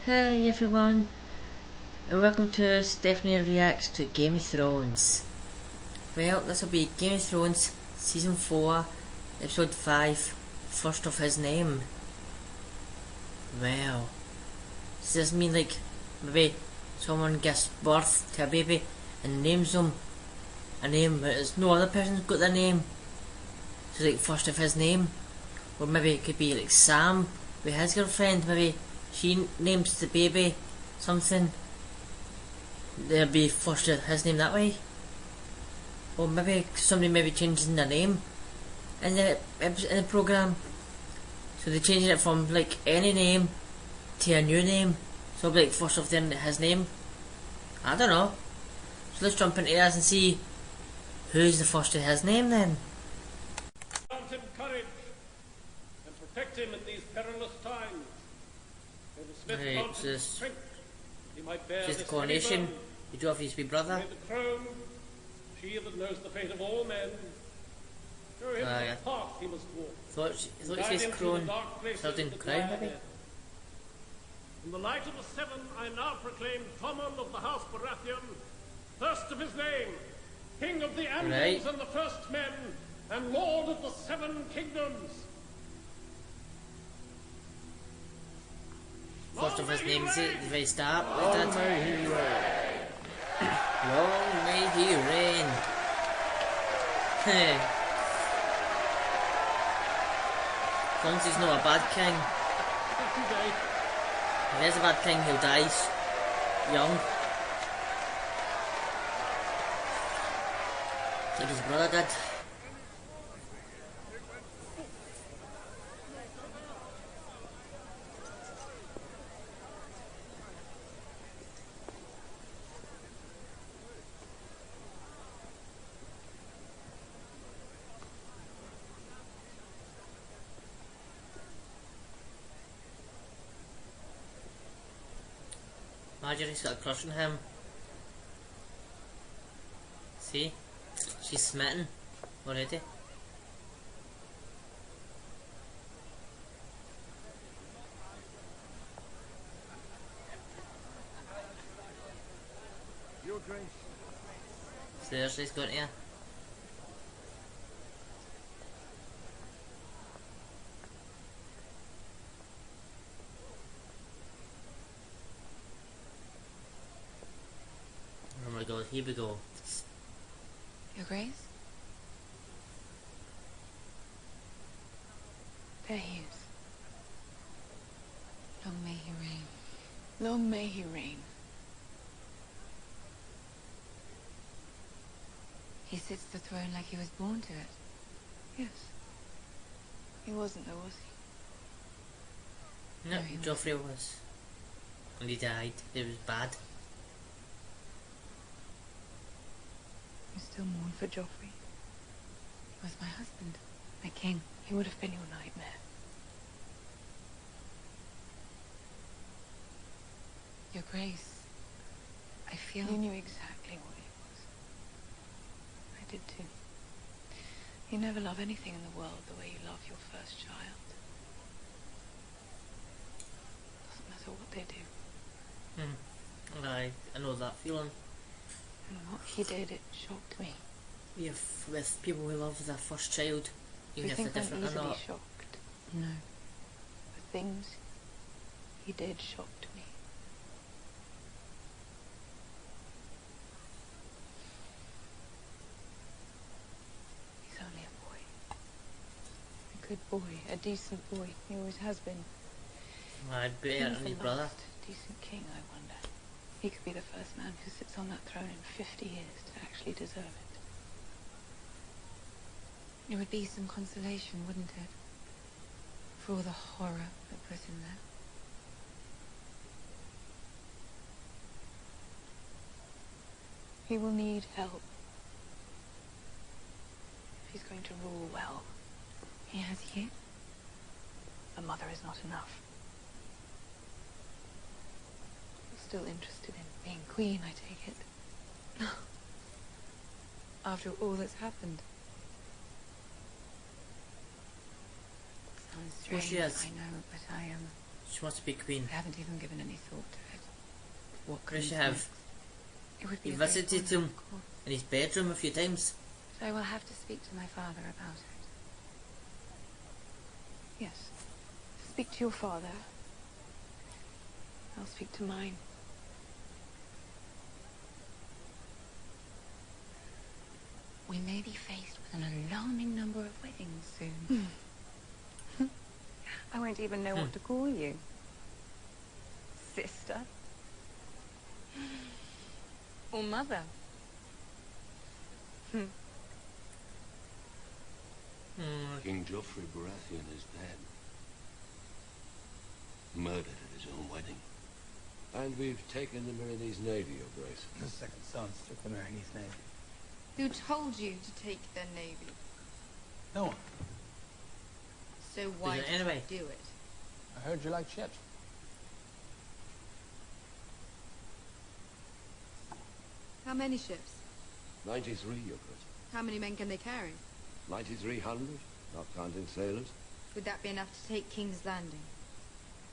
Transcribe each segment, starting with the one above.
Hey everyone, and welcome to Stephanie Reacts to Game of Thrones. Well, this will be Game of Thrones Season 4, Episode 5, First of His Name. Well, does this mean like maybe someone gives birth to a baby and names them a name but it's no other person's got their name? So like first of his name? Or maybe it could be like Sam with his girlfriend, maybe she names the baby something. There'll be first of his name that way. Or maybe somebody maybe changing their name in the programme. So they're changing it from like any name to a new name. So like first of them his name. I don't know. So let's jump into this and see who's the first of his name then. Grant him courage and protect him in these perilous times. May the smith grant him strength that he might bear this the coronation. You drove his wee brother. May the crown, she that knows the fate of all men, show him the path he must walk. Thought it says crown, certain crown maybe? In the light of the seven, I now proclaim Tommen of the House Baratheon, first of his name, King of the Andals and the First Men, and Lord of the Seven Kingdoms. First of his name is at the very start. Long may he reign. Long may he reign. As long as he's not a bad king. If he is a bad king, he'll die young. Like his brother did. Marjorie's got a crush on him. See? She's smitten already. Your Grace. Seriously, he's got here. Oh my god, here we go. Your Grace? There he is. Long may he reign. Long may he reign. He sits the throne like he was born to it. Yes. He wasn't though, was he? No, he Joffrey was. And he died. It was bad. You still mourn for Joffrey? He was my husband, my king. He would have been your nightmare. Your Grace, I feel... You knew exactly what he was. I did too. You never love anything in the world the way you love your first child. Doesn't matter what they do. I know that feeling. And what he did, it shocked me. With people who love their first child, even if they're different or easily not. shocked. No. The things he did shocked me. He's only a boy. A good boy, a decent boy. He always has been. I'd be better than his brother. Decent king, I wonder. He could be the first man who sits on that throne in 50 years to actually deserve it. It would be some consolation, wouldn't it? For all the horror that was in there. He will need help. If he's going to rule well. He has you? A mother is not enough. You're still interested in being queen, I take it. After all that's happened. Sounds Well, strange, she has. I know, but I am... She wants to be queen. I haven't even given any thought to it. What Could she comes have? next? It would be You a great visited honour, him of course. in his bedroom a few times. So I will have to speak to my father about it. Yes. Speak to your father. I'll speak to mine. We may be faced with an alarming number of weddings soon. I won't even know what to call you. Sister? Or mother? King Joffrey Baratheon is dead. Murdered at his own wedding. And we've taken the Myronese Navy, Your Grace. The second sons took the Myronese Navy. Who told you to take their navy? No one. So why Did it did anyway? you do it? I heard you like ships. How many ships? 93, Your Grace. How many men can they carry? 9,300, not counting sailors. Would that be enough to take King's Landing?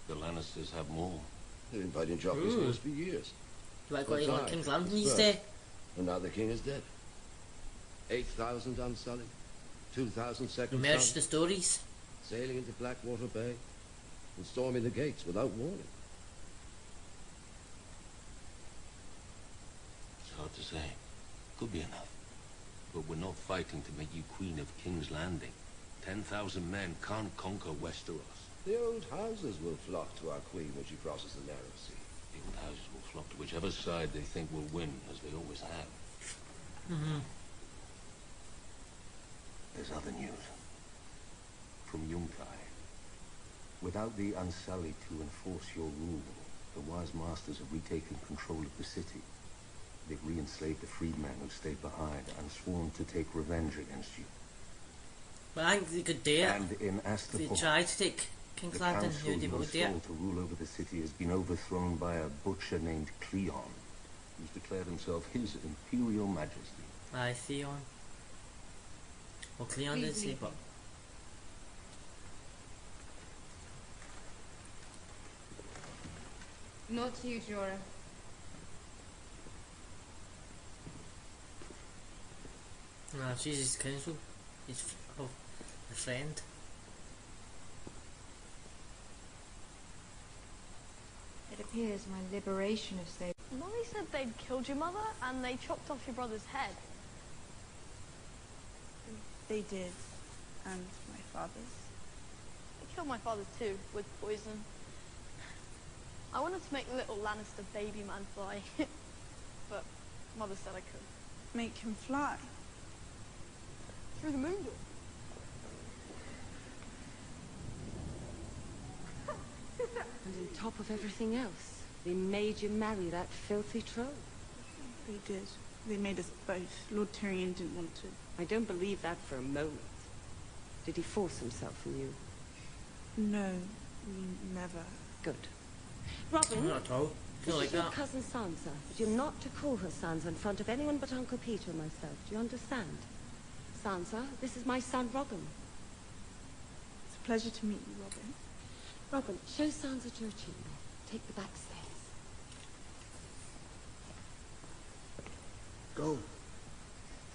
The Lannisters have more. They've been fighting Joffrey's horse for years. You might got you on Died King's at Landing his these birth. days. And now the king is dead. 8,000 unsullied. 2,000 second Merged sons, the stories. sailing into Blackwater Bay and storming the gates without warning. It's hard to say. Could be enough. But we're not fighting to make you Queen of King's Landing. 10,000 men can't conquer Westeros. The old houses will flock to our queen when she crosses the narrow sea. The old houses will flock to whichever side they think will win, as they always have. There's other news. From Yunkai. Without the Unsullied to enforce your rule, the wise masters have retaken control of the city. They've re-enslaved the freedmen who stayed behind and sworn to take revenge against you. But I think they could do it. And in If they Astapor, tried to take King's the Landing, council they would you do it. installed to rule over the city has been overthrown by a butcher named Cleon, who's declared himself his imperial majesty. Aye, Theon. Well, Cleon did say, but Not you, Jorah. no, she's his counsel. He's a friend. It appears my liberation of Sable. Molly said they'd killed your mother and they chopped off your brother's head. They did. And my father's. They killed my father too, with poison. I wanted to make little Lannister baby man fly, but mother said I couldn't. Make him fly. Through the moon door. And on top of everything else, they made you marry that filthy troll. They did. They made us both. Lord Tyrion didn't want to. I don't believe that for a moment. Did he force himself on you? No, we never. Good. Robin, Not at all. this Feel like is your that. cousin Sansa, but you're not to call her Sansa in front of anyone but Uncle Peter and myself. Do you understand? Sansa, this is my son Robin. It's a pleasure to meet you, Robin. Robin, show Sansa to her chamber. Take the back stairs. Go.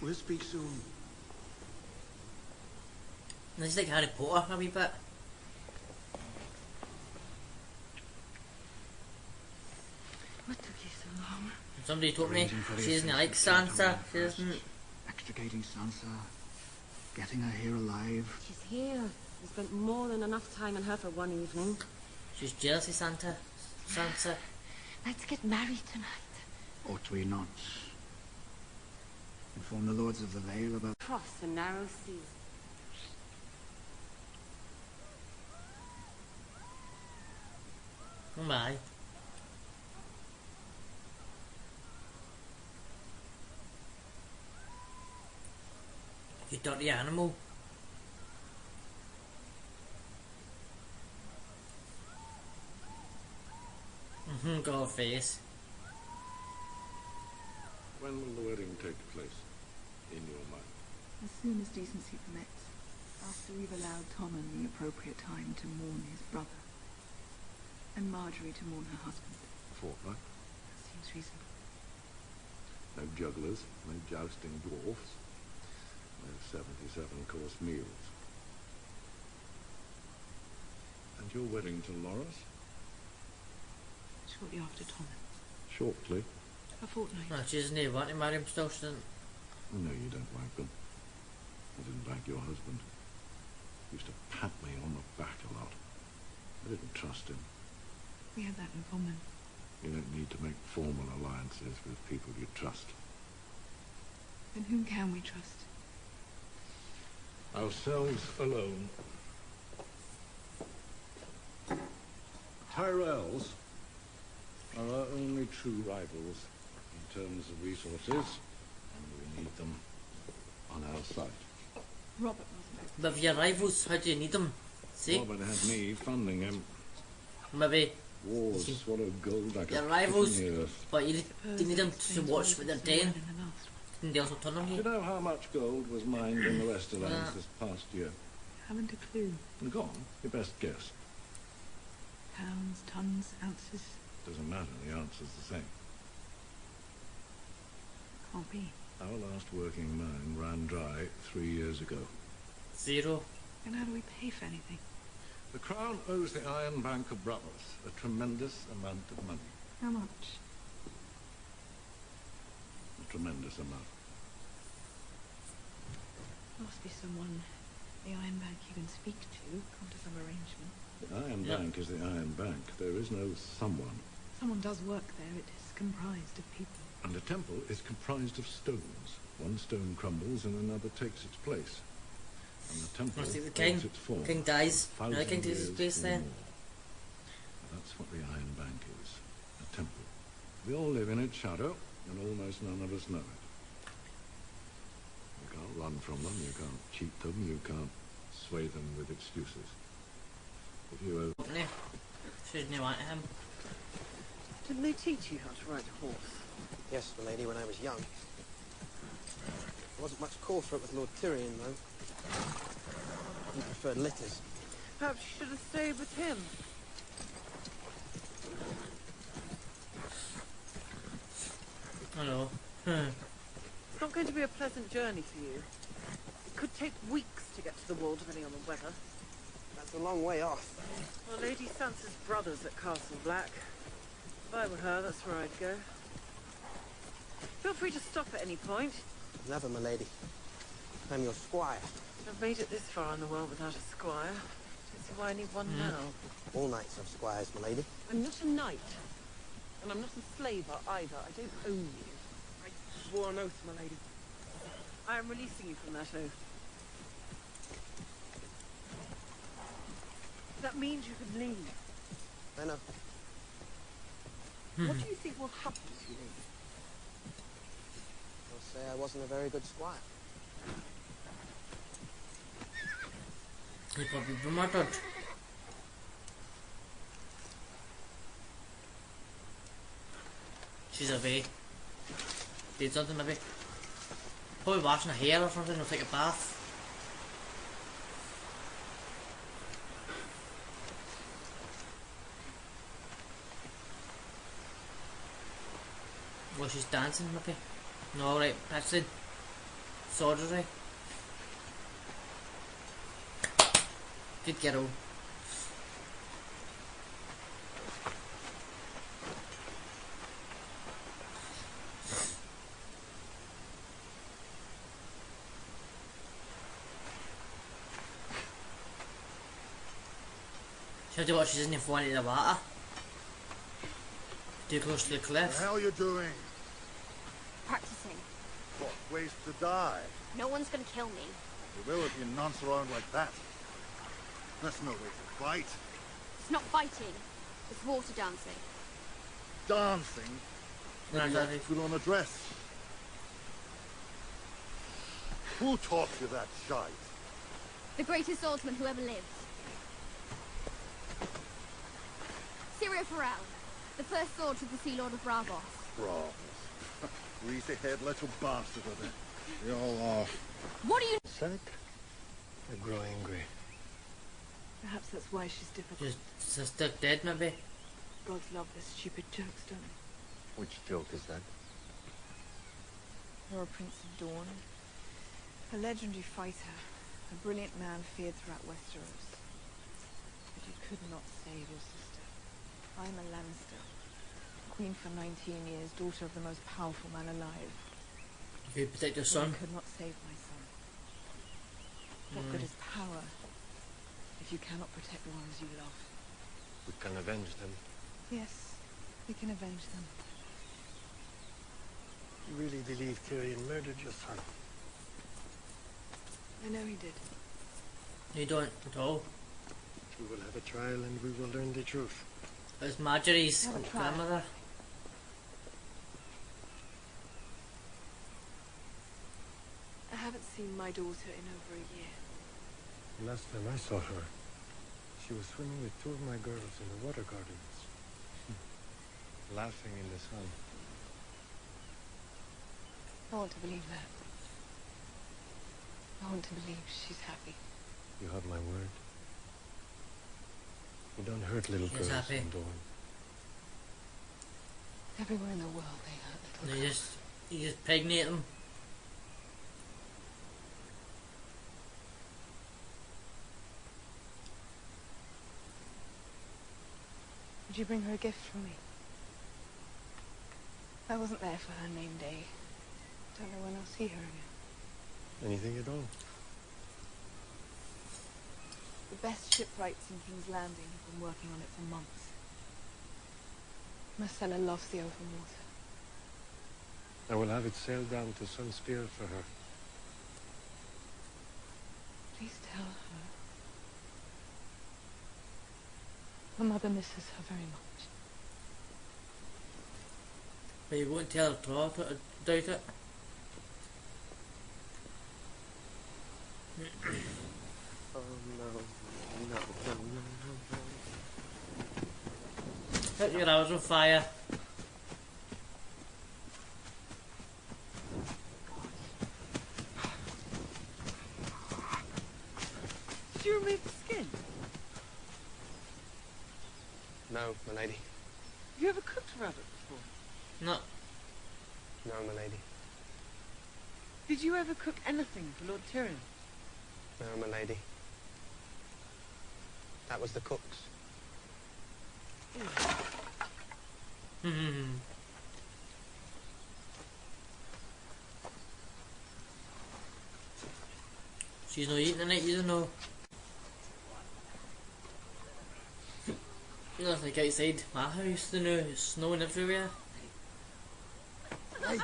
We'll speak soon. And it's like Harry Potter a wee bit. What took you so long? Somebody told me Arranging for the she doesn't estate like to settle Sansa. down She first. doesn't. Extricating Sansa. Getting her here alive. She's here. We spent more than enough time on her for one evening. She's jealous of Sansa. Let's get married tonight. Ought we not? Inform the Lords of the Vale about... Cross the narrow sea. Oh my. You dirty animal. Got a face. When will the wedding take place, in your mind? As soon as decency permits. After we've allowed Tommen the appropriate time to mourn his brother. And Marjorie to mourn her husband. A fortnight. That seems reasonable. No jugglers, no jousting dwarfs, no 77-course meals. And your wedding to Loris? Shortly after Tommen. Shortly? A fortnight. No, she doesn't even want to marry him still, she doesn't. No, you don't like them. I didn't like your husband. He used to pat me on the back a lot. I didn't trust him. We have that in common. You don't need to make formal alliances with people you trust. Then whom can we trust? Ourselves alone. Tyrells are our only true rivals in terms of resources, and we need them on our side. Robert wasn't. But if you're rivals, how do you need them? See? Robert had me funding him. Maybe. Wars swallow gold like You're a rivals, fish in the earth. but you need them to watch what they're doing. And they also turn on Do you. you know how much gold was mined in the Westerlands this past year? Haven't a clue. Go on, your best guess. Pounds, tons, ounces. Doesn't matter, the answer's the same. Can't be. Our last working mine ran dry 3 years ago. 0. And how do we pay for anything? The Crown owes the Iron Bank of Bravos a tremendous amount of money. How much? A tremendous amount. Must be someone the Iron Bank you can speak to. Come to some arrangement. The Iron Bank is the Iron Bank. There is no someone. Someone does work there. It is comprised of people. And a temple is comprised of stones. One stone crumbles and another takes its place. And the temple Must be the holds king. its form. King dies. a Now the king thousand takes his years place or then. more. That's what the Iron Bank is. A temple. We all live in its shadow, and almost none of us know it. You can't run from them, you can't cheat them, you can't sway them with excuses. If you No. She didn't want him. Didn't they teach you how to ride a horse? Yes, my lady, when I was young. There wasn't much call for it with Lord Tyrion, though. He preferred litters. Perhaps you should have stayed with him. Hello. It's not going to be a pleasant journey for you. It could take weeks to get to the wall, depending on the weather. That's a long way off. Well, Lady Sansa's brother's at Castle Black. If I were her, that's where I'd go. Feel free to stop at any point. Never, my lady. I'm your squire. I've made it this far in the world without a squire. Don't see why I need one now. All knights have squires, my lady. I'm not a knight. And I'm not a slaver either. I don't own you. I swore an oath, my lady. I am releasing you from that oath. That means you can leave. I know. What do you think will happen if you leave? I'll say I wasn't a very good squire. He'll probably be murdered. She's away. Did something maybe. Probably washing her hair or something or take a bath. Well, she's dancing maybe. No, right, that's it. Surgery. Good girl. She'll do what she doesn't fall into the water. Too close to the cliff. What the hell are you doing? Practicing. What, ways to die? No one's gonna kill me. You will if you nonce around like that. That's no way to fight. It's not fighting. It's water dancing. Dancing? Maybe you have to put on a dress. Who taught you that shite? The greatest swordsman who ever lived. Syrio Farrell, the first sword to the Sea Lord of Bravos. Bravos. Greasy-head little bastard of it. They all are. What are you... Sick? I grow angry. Perhaps that's why she's difficult. She's stuck dead maybe. Gods love their stupid jokes, don't they? Which joke is that? You're a Prince of Dawn, a legendary fighter, a brilliant man feared throughout Westeros. But you could not save your sister. I'm a Lannister. Queen for 19 years, daughter of the most powerful man alive. You protect your son. I could not save my son. What good is power if you cannot protect the ones you love? We can avenge them. Yes, we can avenge them. You really believe Tyrion murdered your son? I know he did. You don't at all. We will have a trial and we will learn the truth. It's Marjorie's Have a trial. grandmother. I haven't seen my daughter in over a year. The last time I saw her, she was swimming with two of my girls in the water gardens. Laughing in the sun. I want to believe that. I want to believe she's happy. You have my word. You don't hurt little She's girls happy. in Dawn. Everywhere in the world they hurt little girls. You just pregnate them. Did you bring her a gift from me? I wasn't there for her name day. Don't know when I'll see her again. Anything at all? The best shipwrights in King's Landing have been working on it for months. Marcella loves the open water. I will have it sailed down to Sunspear for her. Please tell her. Her mother misses her very much. But you won't tell her to all, but I doubt it. Oh no. Set your house on fire. Did you remove the skin? No, my lady. Have you ever cooked rabbit before? No. No, my lady. Did you ever cook anything for Lord Tyrion? No, my lady. That was the cook's. She's not eating tonight, you don't know. Nothing like outside my house, you know, it's snowing everywhere. Hey,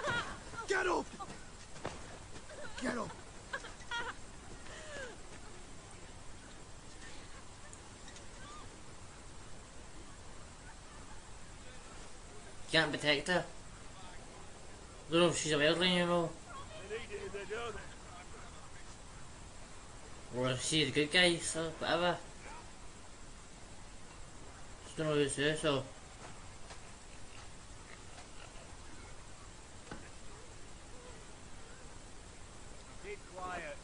get up! Get up! Can't protect her. Don't know if she's a wildling, you know. Or if she's a good guy, so whatever. Just don't know who's who, so. Keep quiet.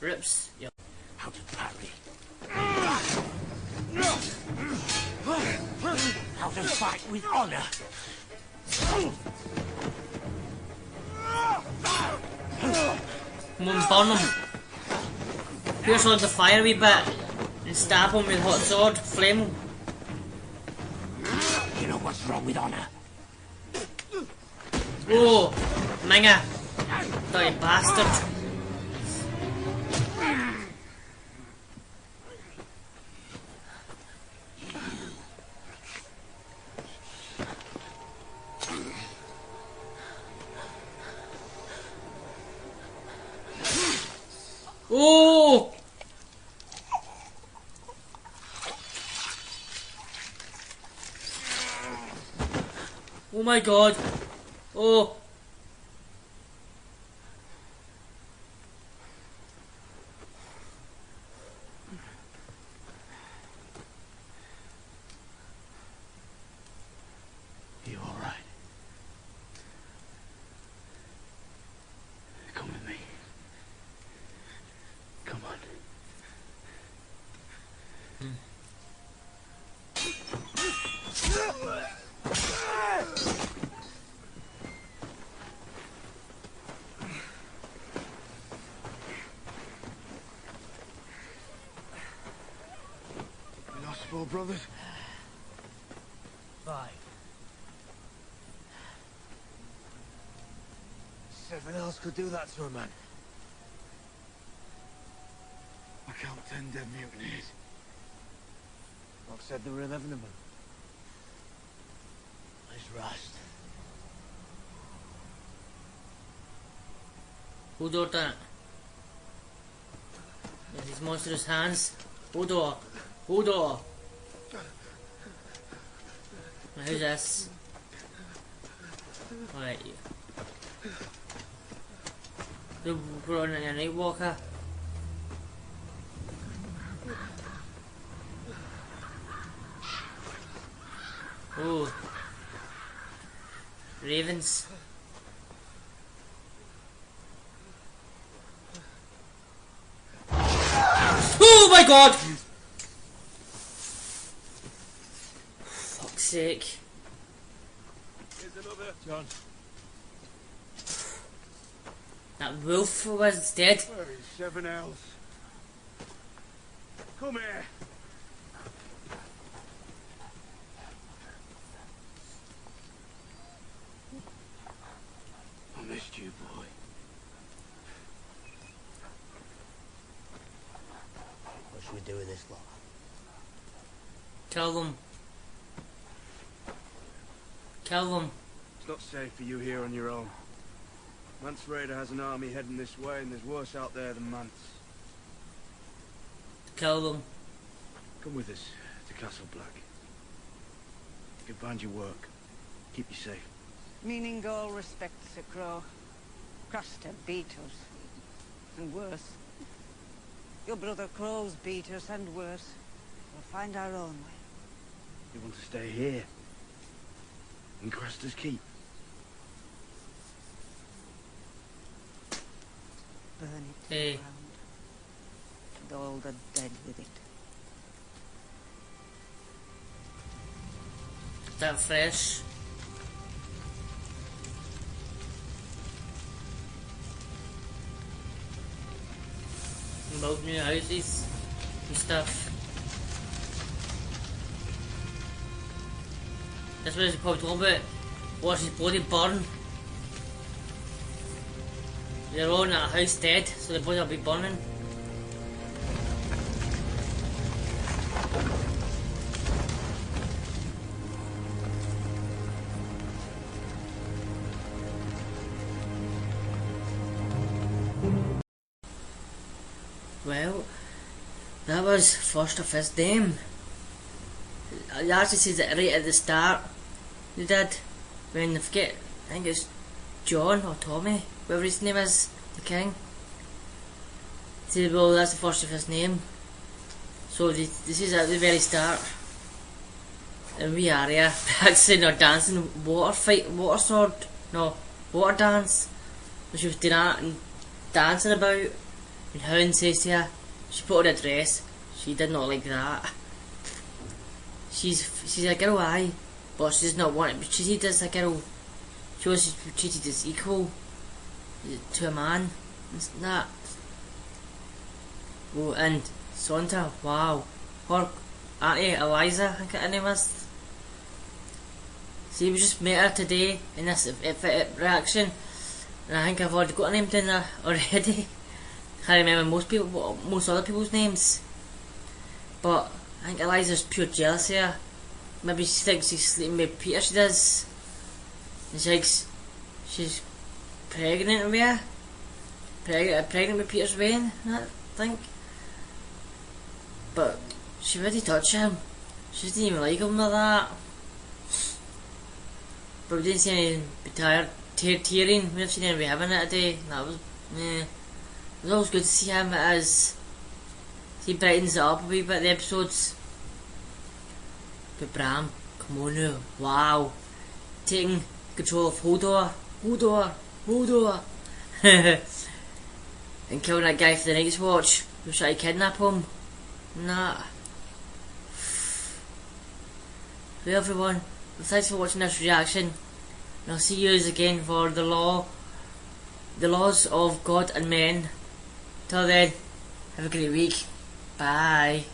Rips. Yep. How to parry. How to fight with honor. Come on, burn him. Here's on the fire a wee bit. And stab him with hot sword, flame him. You know what's wrong with honor? Oh, Minga. Dirty bastard. Oh! Oh my god. Oh. You all right? 4 brothers? 5. 7 else could do that to a man. I count 10 dead mutineers. Doc said there were 11 of them. There's Rast. Who that? With his monstrous hands. Hodor. Now who's this? Alright. We're on a night walker. Oh. Ravens. Oh my god! Fuck's sake. Here's another. John. That wolf was dead. Where is 7 else? Come here. I missed you, boy. What should we do with this lot? Kill them. It's not safe for you here on your own. Mance Raider has an army heading this way, and there's worse out there than Mance. Kill them. Come with us to Castle Black. You can find your work. Keep you safe. Meaning all respect, Sir Crow. Coster beat us. And worse. Your brother Crows beat us, and worse. We'll find our own way. You want to stay here? In Craster's Keep? Burn it to Hey. the ground. And all the dead with it. Is that fresh? Build new houses and stuff. That's what he's probably talking about. Watch his body burn. They're all in that house dead, so the body will be burning. Well, that was first of his name. They actually says it right at the start. They did. When I forget, I think it's John or Tommy, whatever his name is, the king. They said, well, that's the first of his name. So this is at the very start. And we are here practicing our dancing water dance. And she was doing that and dancing about. And Hound says to her, she put on a dress. She did not like that. She's a girl, aye, but she does not want to be treated as a girl. She wants to be treated as equal to a man. It's that. Oh, and Santa, wow. Her auntie Eliza, I think her name is. See, we just met her today in this reaction, and I think I've already got a name down there already. Can't remember most other people's names, but I think Eliza's pure jealous here. Maybe she thinks she's sleeping with Peter, she does. And she thinks she's pregnant with her. Pregnant with Peter's vein, I think. But she really touched him. She didn't even like him with that. But we didn't see any tearing. We haven't seen anybody having it today. That was, It was always good to see him as he brightens it up a wee bit, the episodes. But Bram, come on now, wow. Taking control of Hodor. And killing that guy for the Night's Watch who tried to kidnap him. Nah. Well everyone, thanks for watching this reaction. And I'll see you again for the laws of God and men. Till then, have a great week. Bye.